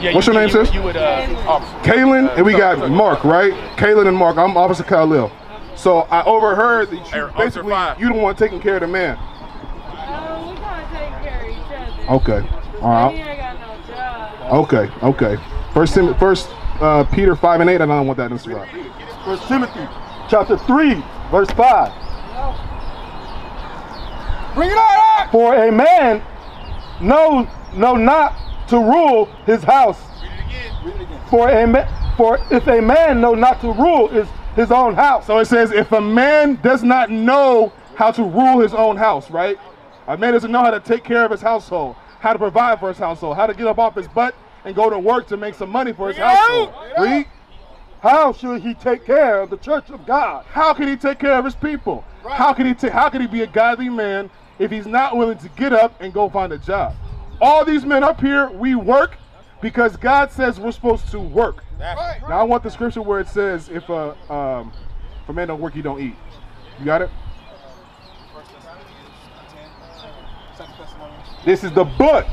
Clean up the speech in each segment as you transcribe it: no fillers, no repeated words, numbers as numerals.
Yeah, What's your name, sis? You would, Kaylin, and we got Mark, right? Kaylin and Mark. I'm Officer Khalil. So I overheard that you basically you don't want taking care of the man. We gotta take care of each other. Okay. All right. He ain't got no job. Okay. First Peter 5 and 8. I don't want that in this route. 1 Timothy chapter 3, verse 5. Bring it on! For a man know not to rule his house. Read it again. For if a man know not to rule his own house. So it says, if a man does not know how to rule his own house, right? A man doesn't know how to take care of his household, how to provide for his household, how to get up off his butt and go to work to make some money for his household. Read. How should he take care of the church of God? How can he take care of his people? Right. How can he be a godly man if he's not willing to get up and go find a job? All these men up here, we work because God says we're supposed to work. That's right. Now I want the scripture where it says, if a man don't work, he don't eat. You got it? This is the book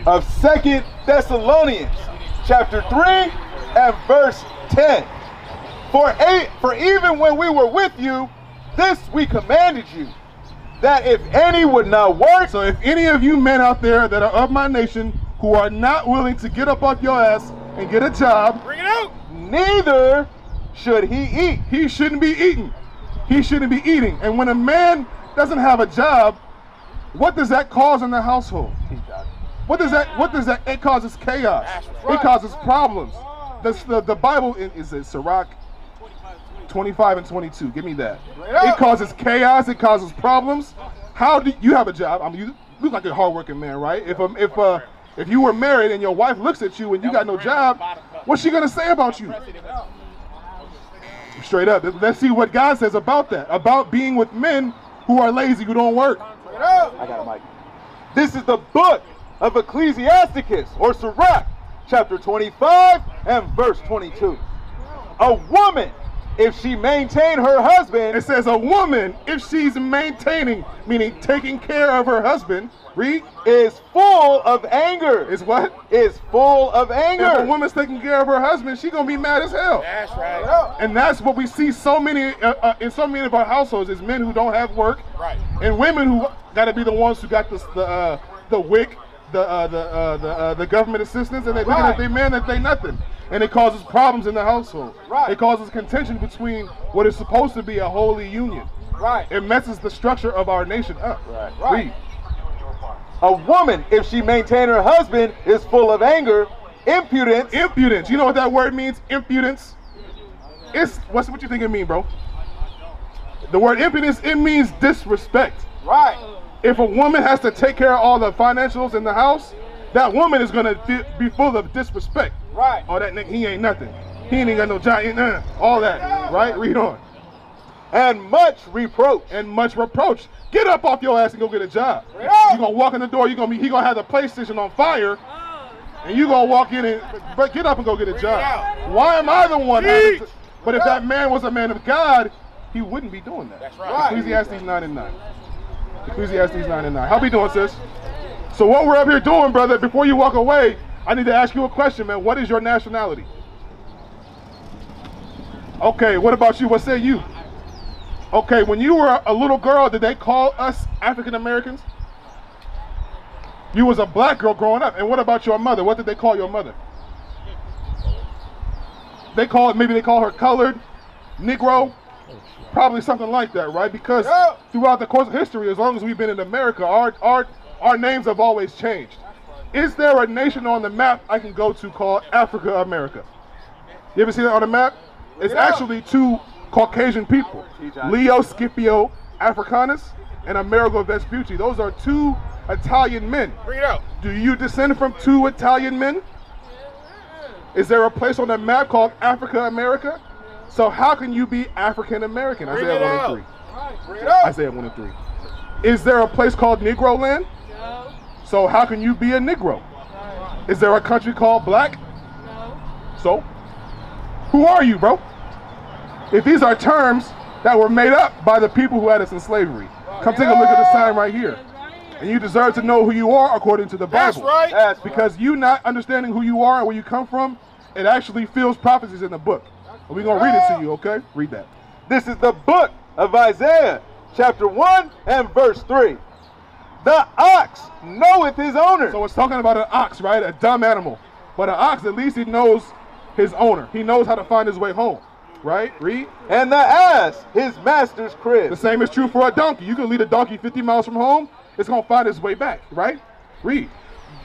of 2 Thessalonians, chapter 3 and verse 10. For even when we were with you, this we commanded you, that if any would not work. So if any of you men out there that are of my nation who are not willing to get up off your ass and get a job, Bring it out! Neither should he eat. he shouldn't be eating. He shouldn't be eating. And when a man doesn't have a job, what does that cause in the household? What does that? It causes chaos. It causes problems. The Bible is Sirach 25 and 22. Give me that. It causes chaos. It causes problems. How do you have a job? I mean, you look like a hardworking man, right? If you were married and your wife looks at you and you got no job, what's she gonna say about you? Straight up. Let's see what God says about that. About being with men who are lazy, who don't work. I got a mic. This is the book of Ecclesiasticus, or Sirach, chapter 25 and verse 22. A woman, if she maintain her husband. It says a woman, if she's maintaining, meaning taking care of her husband, read, is full of anger. is what? Is full of anger. If a woman's taking care of her husband, she's gonna be mad as hell. That's right. And that's what we see so many in so many of our households is men who don't have work, Right. and women who got to be the ones who got the WIC, the government assistance, and they looking at their men that they nothing, and it causes problems in the household. Right. It causes contention between what is supposed to be a holy union. Right. It messes the structure of our nation up. Right. Read. A woman, if she maintain her husband, is full of anger, impudence. Impudence. You know what that word means? Impudence. What you think it mean, bro? The word impudence, it means disrespect. Right. If a woman has to take care of all the financials in the house, that woman is gonna be full of disrespect. Right. Oh, that nigga, he ain't nothing. He ain't got no job, all that, right? Read on. And much reproach. And much reproach. Get up off your ass and go get a job. You gonna walk in the door, he gonna have the PlayStation on fire, and you gonna walk in and get up and go get a job. Why am I the one having to? But if that man was a man of God, he wouldn't be doing that. That's right. Ecclesiastes 9 and 9. Ecclesiastes 9 and 9. How we doing, sis? So what we're up here doing, brother, before you walk away, I need to ask you a question, man. What is your nationality? Okay, what about you? What say you? Okay, when you were a little girl, did they call us African Americans? You was a black girl growing up. And what about your mother? What did they call your mother? Maybe they call her colored, Negro, probably something like that, right? Because throughout the course of history, as long as we've been in America, our names have always changed. Is there a nation on the map I can go to called Africa America? You ever see that on the map? It's actually two Caucasian people, Leo Scipio Africanus and Amerigo Vespucci. Those are two Italian men. Bring it out. Do you descend from two Italian men? Is there a place on the map called Africa America? So how can you be African American? Isaiah 1 and 3. Bring it out. Isaiah 1 and 3. Is there a place called Negro land? No. So how can you be a Negro? Is there a country called black? No. So who are you, bro? If these are terms that were made up by the people who had us in slavery. Come take a look at the sign right here. And you deserve to know who you are according to the Bible. That's right. That's Because you not understanding who you are and where you come from, it actually fills prophecies in the book. And we're going to read it to you, okay? Read that. This is the book of Isaiah, chapter 1 and verse 3. The ox knoweth his owner. So it's talking about an ox, right? A dumb animal. But an ox, at least he knows his owner. He knows how to find his way home, right? Read. And the ass his master's crib. The same is true for a donkey. You can lead a donkey 50 miles from home, it's going to find its way back, right? Read.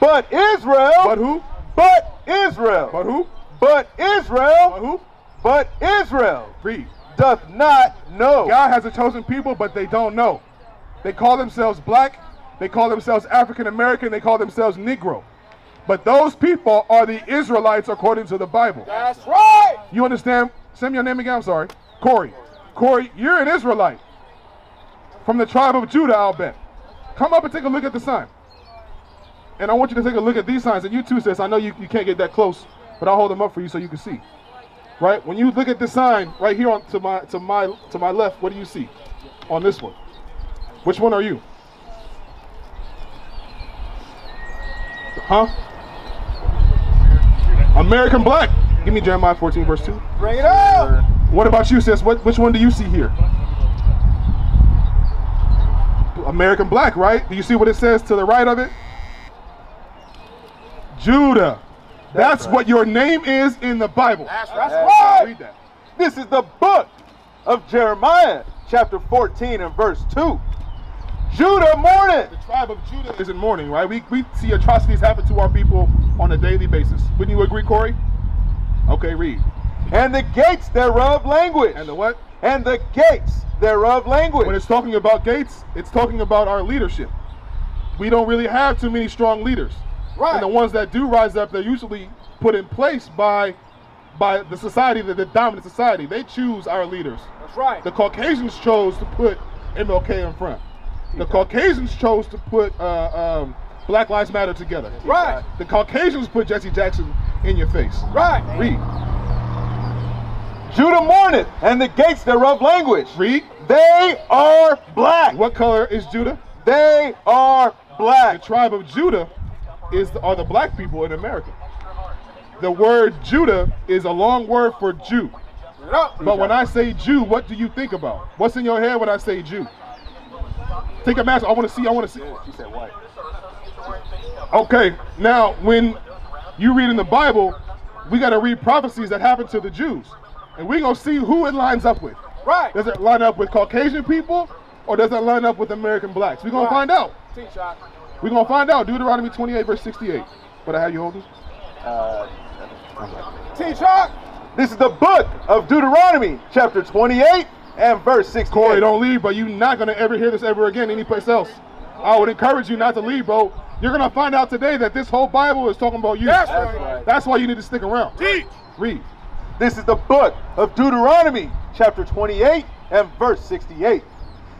But Israel. But who? But Israel. But who? But Israel. But who? But Israel. Read. Doth not know. God has a chosen people, but they don't know. They call themselves black, they call themselves African American, they call themselves Negro. But those people are the Israelites according to the Bible. That's right. You understand? Send me your name again, I'm sorry. Corey. Corey, you're an Israelite. From the tribe of Judah, I'll bet. Come up and take a look at the sign. And I want you to take a look at these signs. And you too, sis, I know you can't get that close, but I'll hold them up for you so you can see. Right? When you look at this sign right here on to my left, what do you see on this one? Which one are you? Huh? American black. Give me Jeremiah 14 verse 2. Bring it out. What about you, sis? Which one do you see here? American black, right? Do you see what it says to the right of it? Judah. That's right. what your name is in the Bible. That's right. Read that. This is the book of Jeremiah, chapter 14 and verse 2. Judah mourneth. The tribe of Judah is in mourning, right? We see atrocities happen to our people on a daily basis. Wouldn't you agree, Corey? Okay, read. And the gates thereof languish. And the what? And the gates thereof languish. When it's talking about gates, it's talking about our leadership. We don't really have too many strong leaders. Right. And the ones that do rise up, they're usually put in place by the society, the dominant society. They choose our leaders. That's right. The Caucasians chose to put MLK in front. The Caucasians chose to put Black Lives Matter together. Right. The Caucasians put Jesse Jackson in your face. Right. Read. Judah mourneth, and the gates thereof languish. Read. They are black. What color is Judah? They are The black. tribe of Judah are the black people in America. The word Judah is a long word for Jew. Bring it out. But when I say Jew, what do you think about? What's in your head when I say Jew? Take a mask. I want to see. She said white. Okay, now when you read in the Bible, we got to read prophecies that happened to the Jews. And we're going to see who it lines up with. Right. Does it line up with Caucasian people or does it line up with American blacks? We're going to find out. T-shot. We're going to find out. Deuteronomy 28 verse 68. What I have you holding? T-shot. This is the book of Deuteronomy, chapter 28 and verse 68. Corey, don't leave, but you're not going to ever hear this ever again anyplace else. I would encourage you not to leave, bro. You're going to find out today that this whole Bible is talking about you. That's right. That's why you need to stick around. Teach. Read. This is the book of Deuteronomy, chapter 28 and verse 68.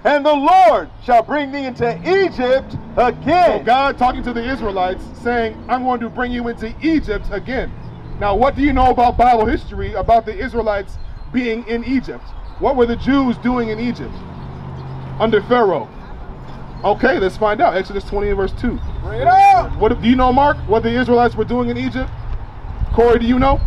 And the Lord shall bring thee into Egypt again. So God talking to the Israelites saying, I'm going to bring you into Egypt again. Now, what do you know about Bible history about the Israelites being in Egypt? What were the Jews doing in Egypt under Pharaoh? Okay, let's find out. Exodus 20 and verse 2. Bring it out. Do you know, Mark, what the Israelites were doing in Egypt? Corey, do you know?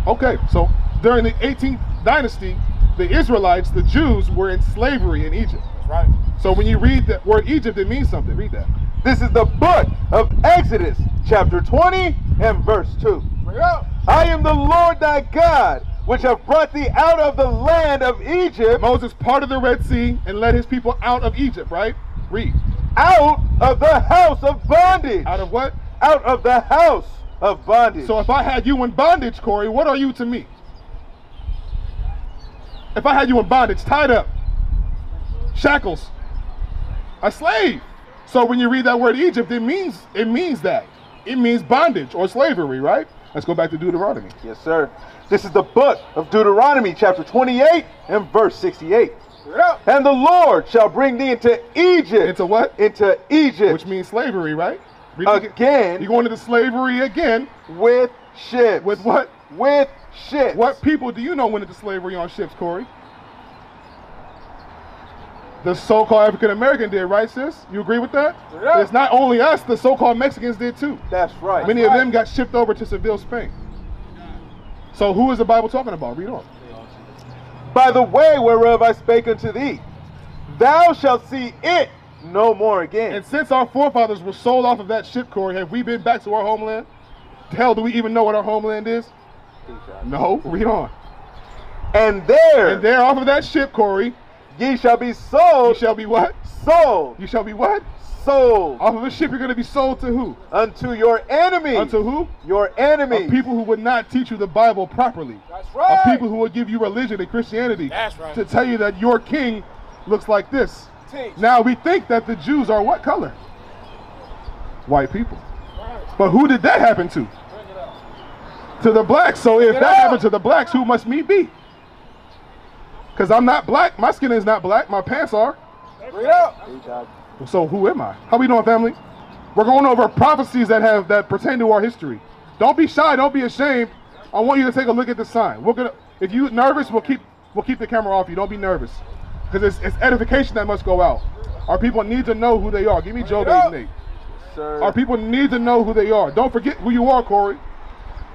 Okay, so during the 18th dynasty, the Israelites, the Jews, were in slavery in Egypt. That's right. So when you read the word Egypt, it means something. Read that. This is the book of Exodus, chapter 20 and verse 2. Bring it out. I am the Lord thy God, which have brought thee out of the land of Egypt. Moses parted the Red Sea and led his people out of Egypt, right? Read. Out of the house of bondage. Out of what? Out of the house of bondage. So if I had you in bondage, Corey, what are you to me? If I had you in bondage, tied up, shackles, a slave. So when you read that word Egypt, it means that. It means bondage or slavery, right? Let's go back to Deuteronomy. Yes, sir. This is the book of Deuteronomy, chapter 28 and verse 68. Bring it out. And the Lord shall bring thee into Egypt. Into what? Into Egypt. Which means slavery, right? Read it again. You're going into slavery again. With ships. With what? With ships. What people do you know went into slavery on ships, Corey? The so-called African American did, right, sis? You agree with that? Yeah. It's not only us, the so-called Mexicans did too. That's right. Many of them got shipped over to Seville, Spain. So who is the Bible talking about? Read on. By the way whereof I spake unto thee, thou shalt see it no more again. And since our forefathers were sold off of that ship, Corey, have we been back to our homeland? Hell, do we even know what our homeland is? No. Read on. And there, off of that ship, Corey, ye shall be sold. you shall be what? Sold. You shall be what? Sold. Off of a ship, you're going to be sold to who? Unto your enemies. Unto who? Your enemies. Of people who would not teach you the Bible properly. That's right. Of people who would give you religion and Christianity. That's right. To tell you that your king looks like this. Teach. Now we think that the Jews are what color? White people. But who did that happen to? To the blacks. So if that happened to the blacks, who must me be? Because I'm not black. My skin is not black. My pants are. Bring it up. So who am I? How we doing, family? We're going over prophecies that pertain to our history. Don't be shy. Don't be ashamed. I want you to take a look at the sign. If you're nervous, we'll keep the camera off you. Don't be nervous, because it's edification that must go out. Our people need to know who they are. Give me Job 8 and 8. Sir. Our people need to know who they are. Don't forget who you are, Corey.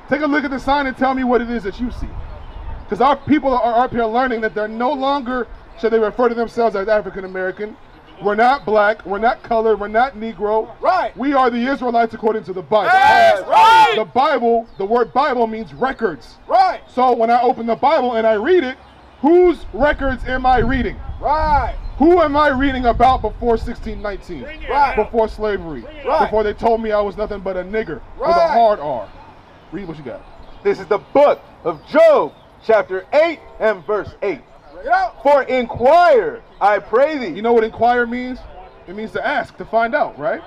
Take a look at the sign and tell me what it is that you see. Because our people are up here learning that they're no longer, should they refer to themselves as African American. We're not black, we're not colored, we're not Negro. Right. We are the Israelites according to the Bible. That's right. The Bible, the word Bible means records. Right. So when I open the Bible and I read it, whose records am I reading? Right. Who am I reading about before 1619? Right. Before slavery? Right. Before they told me I was nothing but a nigger with a Right. hard R? Read what you got. This is the book of Job, chapter 8 and verse 8. Bring it up. For inquire, I pray thee, You know what inquire means? It means to ask, to find out, right?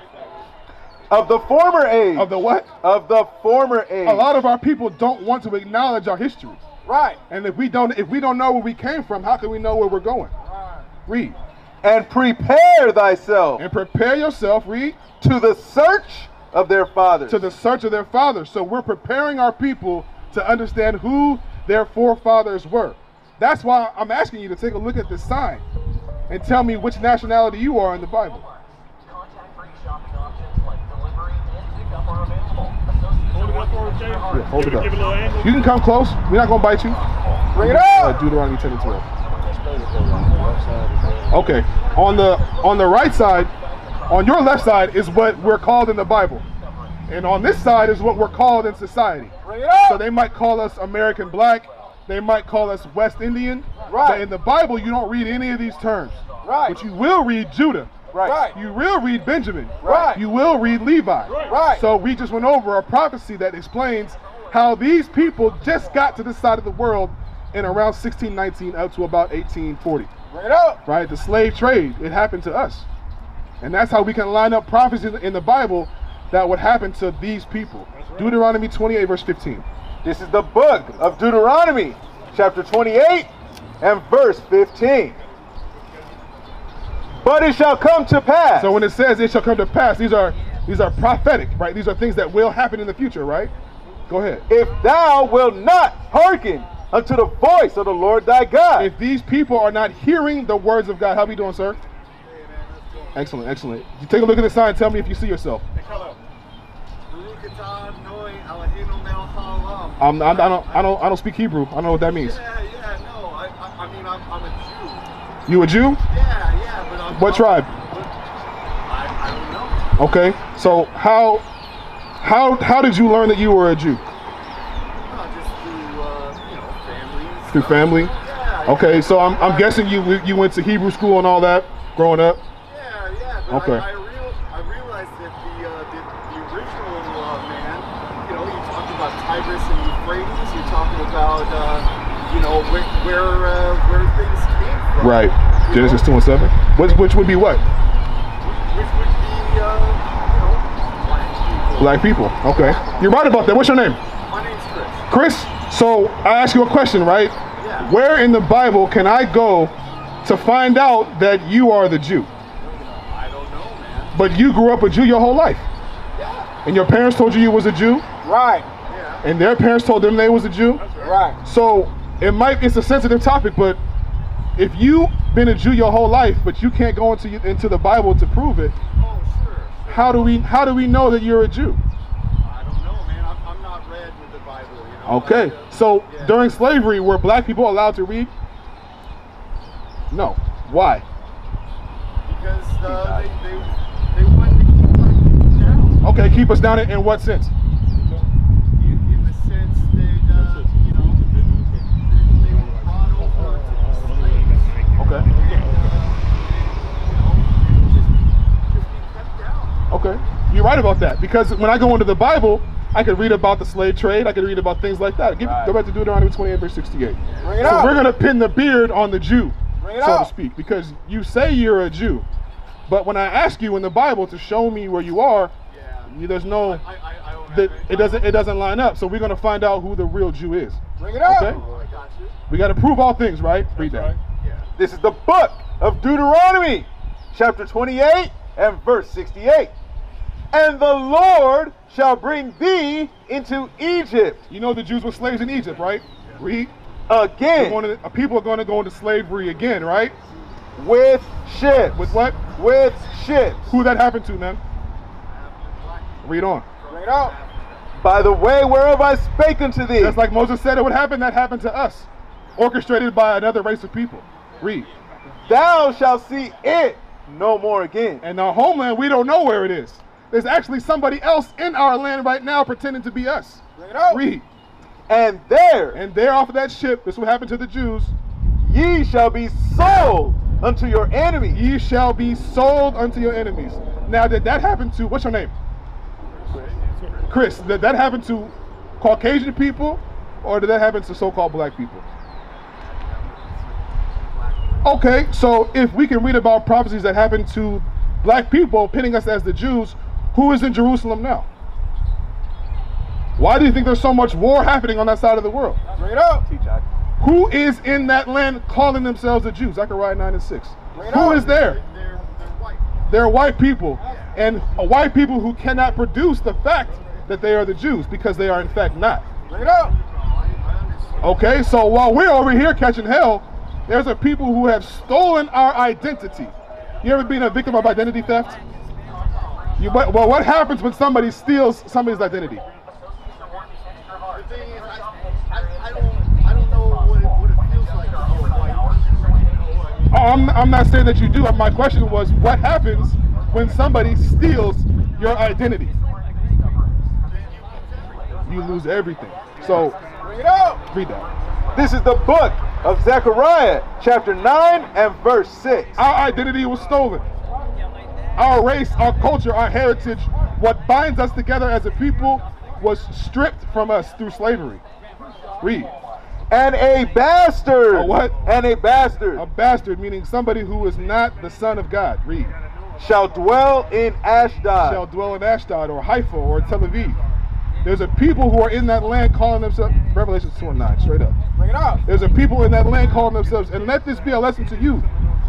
of the former age. Of the what? Of the former age. A lot of our people don't want to acknowledge our history. Right. And if we don't know where we came from, how can we know where we're going? Right. Read. And prepare thyself And prepare yourself, read, to the search of their fathers. to the search of their fathers. So we're preparing our people to understand who their forefathers were. That's why I'm asking you to take a look at this sign and tell me which nationality you are in the Bible. Yeah, hold it up. You can come close. We're not going to bite you. Bring it up. Deuteronomy 10 and 12. Okay. On the right side, on your left side is what we're called in the Bible. And on this side is what we're called in society. Bring it up. So they might call us American black. They might call us West Indian. Right. But in the Bible, you don't read any of these terms. Right. But you will read Judah. Right. You will read Benjamin. Right. You will read Levi. Right. So we just went over a prophecy that explains how these people just got to this side of the world in around 1619 up to about 1840. Bring it up. Right? The slave trade, it happened to us. And that's how we can line up prophecies in the Bible that would happen to these people. Deuteronomy 28 verse 15. This is the book of Deuteronomy, chapter 28 and verse 15. But it shall come to pass. So when it says it shall come to pass, these are prophetic, right? These are things that will happen in the future, right? Go ahead. If thou wilt not hearken unto the voice of the Lord thy God. If these people are not hearing the words of God, how we doing, sir? Excellent, excellent. You take a look at the sign and tell me if you see yourself. I don't speak Hebrew. I don't know what that means. Yeah, no. I mean, I'm a Jew. You a Jew? Yeah, but I'm... What tribe? I don't know. Okay. So how did you learn that you were a Jew? Just through, families. Through family? Yeah. Okay. So I'm guessing you went to Hebrew school and all that growing up. Yeah. But Okay. I realized that the original man, you talked about Tigris and Euphrates. You're talking about, where things came from. Right. Genesis 2 and 7. Which would be what? Which would be, black people. Black people. Okay. You're right about that. What's your name? My name's Chris. Chris. So I ask you a question, right? Yeah. Where in the Bible can I go to find out that you are the Jew? I don't know, man. But you grew up a Jew your whole life. Yeah. And your parents told you was a Jew, Right. Yeah. and their parents told them they was a Jew. Right. So it's a sensitive topic, but If you've been a Jew your whole life, but you can't go into the Bible to prove it, Oh, sure. how do we know that you're a Jew? I don't know, man. I'm not read with the Bible, you know. Okay, Like, so yeah. during slavery, were black people allowed to read? No. Why? Because they wanted to keep black people down. Okay, keep us down in what sense? In the sense that, you know, they were brought over to be slaves. Okay. Just be kept down. Okay. You're right about that. Because when I go into the Bible, I could read about the slave trade. I could read about things like that. Go back to Deuteronomy 28, verse 68. Bring it So out. we're going to pin the beard on the Jew, Bring it so to out. speak. Because you say you're a Jew. But when I ask you in the Bible to show me where you are, Yeah. there's no... I don't have It doesn't line up. So we're going to find out who the real Jew is. Bring it out. Okay? Oh, I got you. We got to prove all things, right? Read that. Yeah. This is the book of Deuteronomy, chapter 28 and verse 68. And the Lord shall bring thee into Egypt You know the Jews were slaves in Egypt, right? Read. again People are going to go into slavery again, right? with ships. With what? With ships. Who that happened to, man? Read on. Bring it out. By the way whereof I spake unto thee. Just like Moses said it would happen, that happened to us. Orchestrated by another race of people. Read. Thou shalt see it no more again. And our homeland, we don't know where it is. There's actually somebody else in our land right now pretending to be us. Bring it out. Read. And there And there off of that ship, this will happen to the Jews. ye shall be sold unto your enemies. Ye shall be sold unto your enemies. Now, did that happen to, what's your name? Chris. Did that happen to Caucasian people, or did that happen to so-called black people? Okay, so if we can read about prophecies that happened to black people, pinning us as the Jews, who is in Jerusalem now? Why do you think there's so much war happening on that side of the world? Bring it out. Who is in that land calling themselves the Jews? Zechariah 9 and 6. Bring it Who out. is there? They're white. They're white people, and white people who cannot produce the fact that they are the Jews, because they are in fact not. Bring it out. I understand. Okay, so while we're over here catching hell, there's a people who have stolen our identity. You ever been a victim of identity theft? Well, what happens when somebody steals somebody's identity? The thing is, I don't know what it feels like to be a white person. I'm not saying that you do. My question was, what happens when somebody steals your identity? You lose everything. So, Bring it out. read that. This is the book of Zechariah, chapter 9 and verse 6. Our identity was stolen. Our race, our culture, our heritage, what binds us together as a people was stripped from us through slavery. Read. And a bastard. A what? And a bastard A bastard, meaning somebody who is not the son of God. Read. shall dwell in Ashdod. Shall dwell in Ashdod or Haifa or Tel Aviv. There's a people who are in that land calling themselves, Revelation 2 and 9, straight up. Bring it out. There's a people in that land calling themselves, and let this be a lesson to you,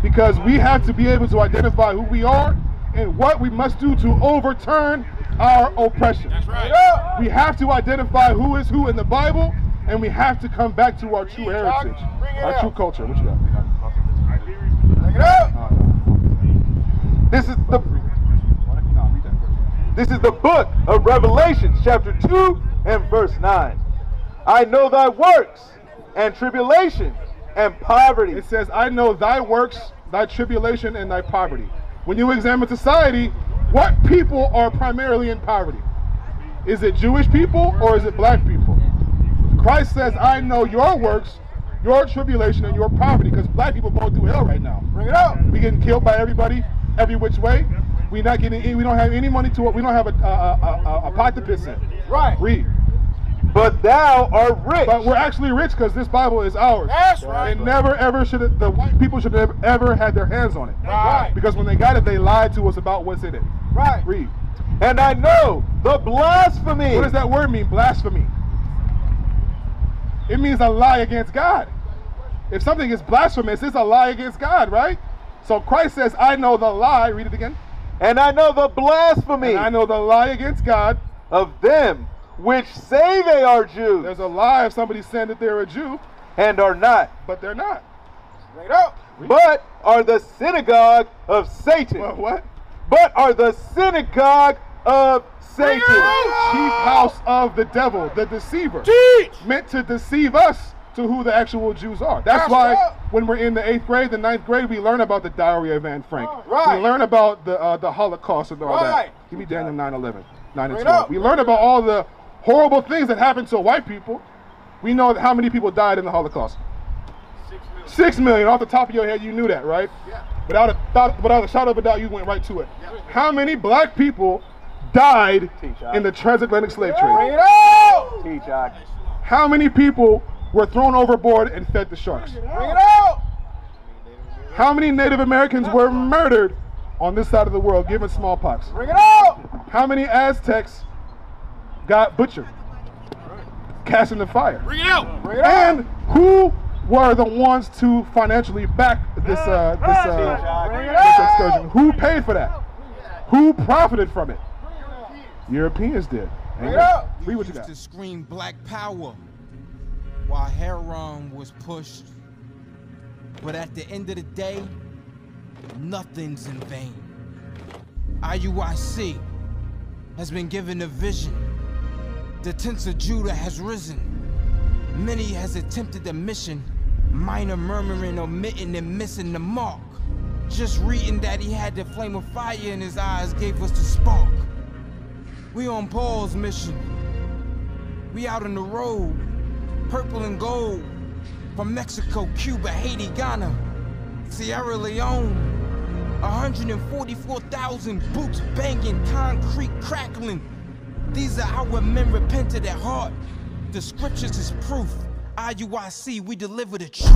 because we have to be able to identify who we are and what we must do to overturn our oppression. Bring it out. We have to identify who is who in the Bible, and we have to come back to our true heritage, Bring it our out. true culture. What you got? Bring it out. This is the book of Revelation, chapter 2 and verse 9. I know thy works and tribulation and poverty. It says, I know thy works, thy tribulation, and thy poverty. When you examine society, what people are primarily in poverty? Is it Jewish people or is it black people? Christ says, I know your works, your tribulation, and your poverty, because black people going through hell right now. Bring it out. We getting killed by everybody, every which way. We not getting any, we don't have any money to it. We don't have a pot to piss in. Right. Read. But thou art rich. But we're actually rich because this Bible is ours. That's right. And never ever should it, the white people should have ever had their hands on it. Right. Because when they got it, they lied to us about what's in it. Right. Read. And I know the blasphemy. What does that word mean? Blasphemy. It means a lie against God. If something is blasphemous, it's a lie against God, right? So Christ says, I know the lie. Read it again. And I know the blasphemy And I know the lie against God. of them which say they are Jews There's a lie if somebody's saying that they're a Jew, and are not, but they're not. Bring it out. but are the synagogue of Satan. What? But are the synagogue of Satan. Chief house of the devil, the deceiver. Teach. Meant to deceive us to who the actual Jews are. That's why when we're in the 8th grade, the 9th grade, we learn about the diary of Anne Frank. Right. We learn about the Holocaust and all Right. that. Give me Daniel 9:11, 9 and Bring it 12. up. We learn about all the horrible things that happened to white people. We know how many people died in the Holocaust. 6 million. Off the top of your head, you knew that, right? Yeah. Without a shadow of a doubt, you went right to it. How many black people died in the transatlantic slave Bring trade? it out. How many people were thrown overboard and fed to sharks? Bring it out. How many Native Americans were murdered on this side of the world given smallpox? Bring it out. How many Aztecs got butchered, cast in the fire? Bring it out. And who were the ones to financially back this excursion? Who paid for that? Who profited from it? Europeans did. Bring it out. Read what you used got. to scream black power while heroin was pushed. But at the end of the day, nothing's in vain. IUIC has been given a vision. The tents of Judah has risen. Many has attempted the mission, minor murmuring, omitting, and missing the mark. Just reading that he had the flame of fire in his eyes gave us the spark. We on Paul's mission. We out on the road, purple and gold, from Mexico, Cuba, Haiti, Ghana, Sierra Leone. 144,000 boots banging, concrete crackling. These are our men repented at heart. The scriptures is proof. IUIC, we deliver the truth.